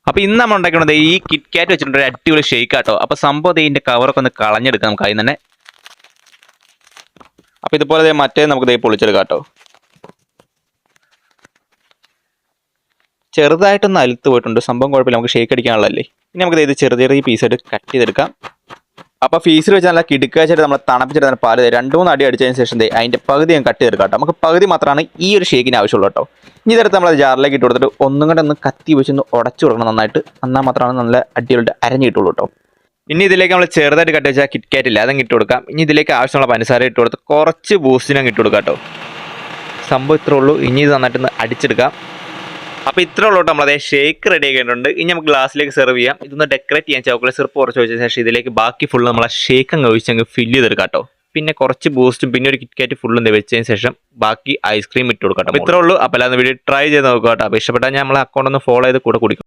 അപ്പോൾ ഇന്ന് നമ്മൾ ഉണ്ടാക്കുന്നത് ഈ കിറ്റ് കാറ്റ് വെച്ചിട്ടുണ്ട് ഒരു അടിപൊളി ഷേക്ക് ആട്ടോ. അപ്പോൾ സംഭവം ഇതിന്റെ കവറൊക്കെ ഒന്ന് കളഞ്ഞെടുക്കാം നമുക്ക് അതിൽ തന്നെ. അപ്പോൾ ഇതുപോലെ മറ്റേ നമുക്ക് പൊളിച്ചെടുക്കാം കേട്ടോ. ചെറുതായിട്ടൊന്ന് അലുത്ത് പോയിട്ടുണ്ട്, സംഭവം കുഴപ്പമില്ല, നമുക്ക് ഷേക്ക് അടിക്കാനുള്ളതല്ലേ. ഇനി നമുക്ക് ഇത് ചെറിയ ചെറിയ പീസായിട്ട് കട്ട് ചെയ്തെടുക്കാം. അപ്പോൾ ഫീസിൽ വെച്ച് നല്ല കിടുക്കാച്ചായിട്ട് നമ്മൾ തണുപ്പിച്ചിട്ട് തന്നെ പാല് 2-3 അടി അടിച്ചതിന് ശേഷം അതിൻ്റെ പകുതി ഞാൻ കട്ട് ചെയ്തെടുക്കാം കേട്ടോ. നമുക്ക് പകുതി മാത്രമാണ് ഈ ഒരു ഷേക്കിന് ആവശ്യമുള്ളൂ കേട്ടോ. ഇനി ഇതെടുത്ത് നമ്മൾ ജാറിലേക്ക് ഇട്ട് കൊടുത്തിട്ട് ഒന്നും കൂടെ ഒന്ന് കത്തി വെച്ചൊന്ന് ഉടച്ചു കൊടുക്കണം നന്നായിട്ട്. എന്നാൽ മാത്രമാണ് നല്ല അടിപൊളിയായിട്ട് അരഞ്ഞിട്ടുള്ളൂ കേട്ടോ. ഇനി ഇതിലേക്ക് നമ്മൾ ചെറുതായിട്ട് കട്ട് വെച്ചാൽ കിറ്റ് കാറ്റ് ഇല്ല, അതങ്ങ് ഇട്ട് കൊടുക്കാം. ഇനി ഇതിലേക്ക് ആവശ്യമുള്ള പഞ്ചസാര ഇട്ട് കൊടുത്ത് കുറച്ച് ബൂസ്റ്റിനങ്ങ് ഇട്ട് കൊടുക്കാം കേട്ടോ. സംഭവം ഇത്രേ ഉള്ളൂ. ഇനി ഇത് നന്നായിട്ടൊന്ന് അടിച്ചെടുക്കാം. അപ്പോൾ ഇത്ര ഉള്ളൂ കേട്ടോ. നമ്മളതേ ഷേക്ക് റെഡി ആക്കിയിട്ടുണ്ട്. ഇനി നമുക്ക് ഗ്ലാസ്സിലേക്ക് സെർവ് ചെയ്യാം. ഇതൊന്ന് ഡെക്കറേറ്റ് ചെയ്യാൻ ചോക്ലേറ്റ് സിറപ്പ് കുറച്ച് വെച്ച ശേഷം ഇതിലേക്ക് ബാക്കി ഫുള്ള് നമ്മളെ ഷേക്ക് അങ്ങ് ഒഴിച്ചങ്ങ് ഫില്ല് ചെയ്തെടുക്കാം കേട്ടോ. പിന്നെ കുറച്ച് ബൂസ്റ്റും പിന്നെ ഒരു കിറ്റ് കാറ്റ് ഫുള്ളും വെച്ചതിന് ശേഷം ബാക്കി ഐസ്ക്രീം ഇട്ട് കൊടുക്കാം. അപ്പോൾ ഇത്രേ ഉള്ളൂ. അപ്പോൾ അല്ലാതെ വീഡിയോ ട്രൈ ചെയ്ത് നോക്കുക കേട്ടോ. അപ്പോൾ ഇഷ്ടപ്പെട്ടാൽ ഞാൻ നമ്മളെ അക്കൗണ്ട് ഒന്ന് ഫോളോ ചെയ്ത് കൂടെ കുടിക്കും.